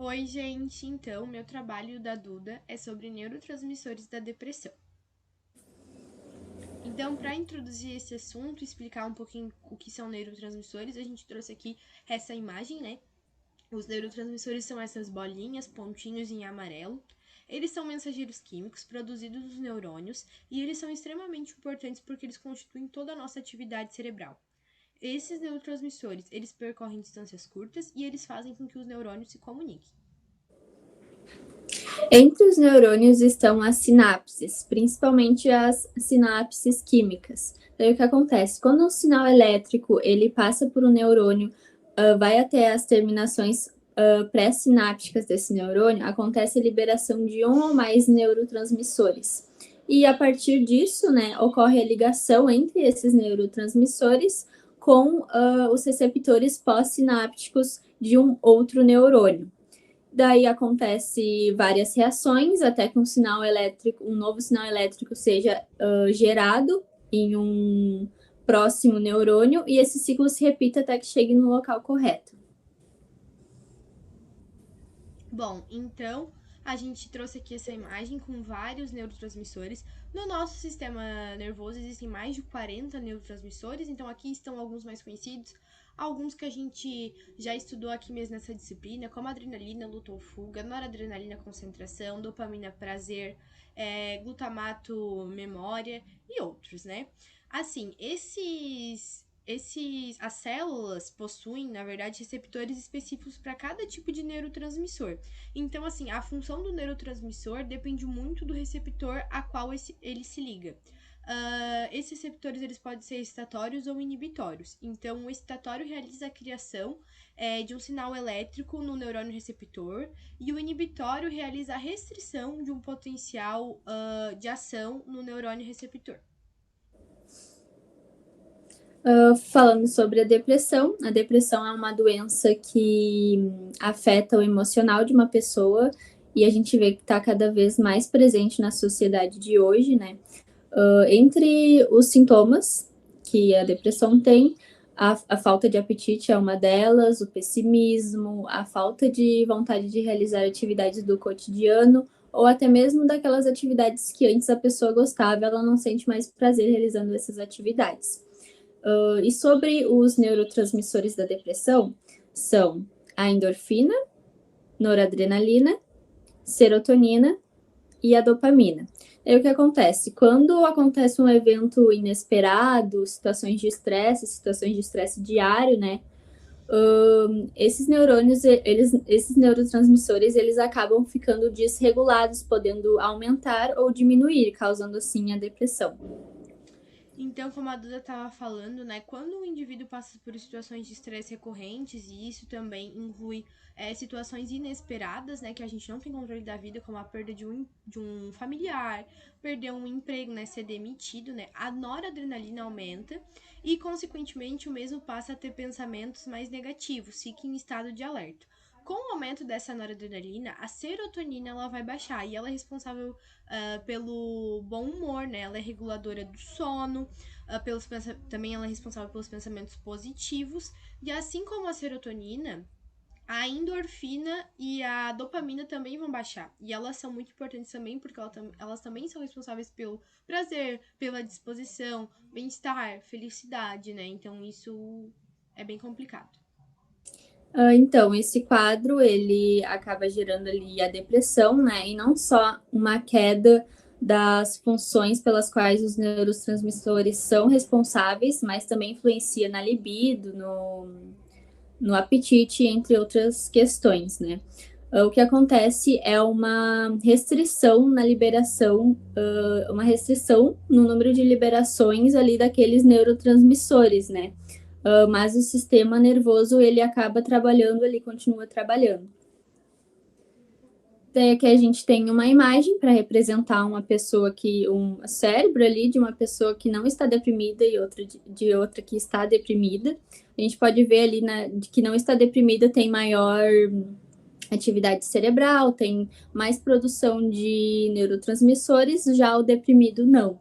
Oi, gente. Então, meu trabalho da Duda é sobre neurotransmissores da depressão. Então, para introduzir esse assunto, explicar um pouquinho o que são neurotransmissores, a gente trouxe aqui essa imagem, né? Os neurotransmissores são essas bolinhas, pontinhos em amarelo. Eles são mensageiros químicos produzidos nos neurônios e eles são extremamente importantes porque eles constituem toda a nossa atividade cerebral. Esses neurotransmissores, eles percorrem distâncias curtas e eles fazem com que os neurônios se comuniquem. Entre os neurônios estão as sinapses, principalmente as sinapses químicas. Daí o que acontece? Quando o sinal elétrico ele passa por um neurônio, vai até as terminações pré-sinápticas desse neurônio, acontece a liberação de um ou mais neurotransmissores. E a partir disso, né, ocorre a ligação entre esses neurotransmissores com os receptores pós-sinápticos de um outro neurônio. Daí acontece várias reações até que um novo sinal elétrico seja gerado em um próximo neurônio e esse ciclo se repita até que chegue no local correto. Bom, então a gente trouxe aqui essa imagem com vários neurotransmissores. No nosso sistema nervoso existem mais de 40 neurotransmissores, então aqui estão alguns mais conhecidos, alguns que a gente já estudou aqui mesmo nessa disciplina, como adrenalina, luta ou fuga, noradrenalina, concentração, dopamina, prazer, glutamato, memória e outros, né? Assim, as células possuem, na verdade, receptores específicos para cada tipo de neurotransmissor. Então, assim, a função do neurotransmissor depende muito do receptor a qual ele se liga. Esses receptores eles podem ser excitatórios ou inibitórios. Então, o excitatório realiza a criação de um sinal elétrico no neurônio receptor e o inibitório realiza a restrição de um potencial de ação no neurônio receptor. Falando sobre a depressão é uma doença que afeta o emocional de uma pessoa e a gente vê que está cada vez mais presente na sociedade de hoje, né? Entre os sintomas que a depressão tem, a falta de apetite é uma delas, o pessimismo, a falta de vontade de realizar atividades do cotidiano ou até mesmo daquelas atividades que antes a pessoa gostava, ela não sente mais prazer realizando essas atividades. E sobre os neurotransmissores da depressão, são a endorfina, noradrenalina, serotonina e a dopamina. Aí o que acontece? Quando acontece um evento inesperado, situações de estresse diário, né? Esses neurônios, esses neurotransmissores, eles acabam ficando desregulados, podendo aumentar ou diminuir, causando assim a depressão. Então, como a Duda estava falando, né, quando o indivíduo passa por situações de estresse recorrentes, e isso também inclui situações inesperadas, né, que a gente não tem controle da vida, como a perda de um familiar, perder um emprego, né, ser demitido, né, a noradrenalina aumenta e, consequentemente, o mesmo passa a ter pensamentos mais negativos, fica em estado de alerta. Com o aumento dessa noradrenalina, a serotonina ela vai baixar e ela é responsável pelo bom humor, né? Ela é reguladora do sono, também ela é responsável pelos pensamentos positivos. E assim como a serotonina, a endorfina e a dopamina também vão baixar. E elas são muito importantes também, porque elas também são responsáveis pelo prazer, pela disposição, bem-estar, felicidade, né? Então isso é bem complicado. Então, esse quadro, ele acaba gerando ali a depressão, né? E não só uma queda das funções pelas quais os neurotransmissores são responsáveis, mas também influencia na libido, no apetite, entre outras questões, né? O que acontece é uma restrição na liberação, uma restrição no número de liberações ali daqueles neurotransmissores, né? Mas o sistema nervoso ele acaba trabalhando, ele continua trabalhando. Daí aqui a gente tem uma imagem para representar uma pessoa um cérebro ali de uma pessoa que não está deprimida e outra de outra que está deprimida. A gente pode ver ali de que não está deprimida tem maior atividade cerebral, tem mais produção de neurotransmissores, já o deprimido não.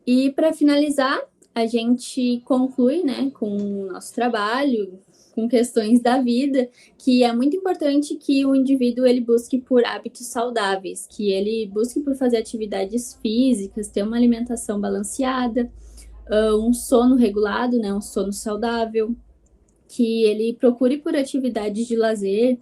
E para finalizar, a gente conclui, né, com o nosso trabalho, com questões da vida, que é muito importante que o indivíduo ele busque por hábitos saudáveis, que ele busque por fazer atividades físicas, ter uma alimentação balanceada, um sono regulado, né, um sono saudável, que ele procure por atividades de lazer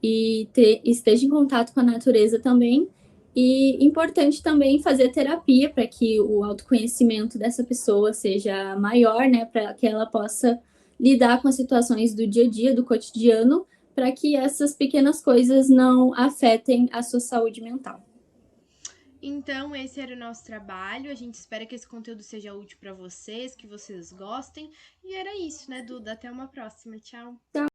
e esteja em contato com a natureza também. E importante também fazer terapia para que o autoconhecimento dessa pessoa seja maior, né, para que ela possa lidar com as situações do dia a dia, do cotidiano, para que essas pequenas coisas não afetem a sua saúde mental. Então, esse era o nosso trabalho. A gente espera que esse conteúdo seja útil para vocês, que vocês gostem. E era isso, né, Duda? Até uma próxima. Tchau.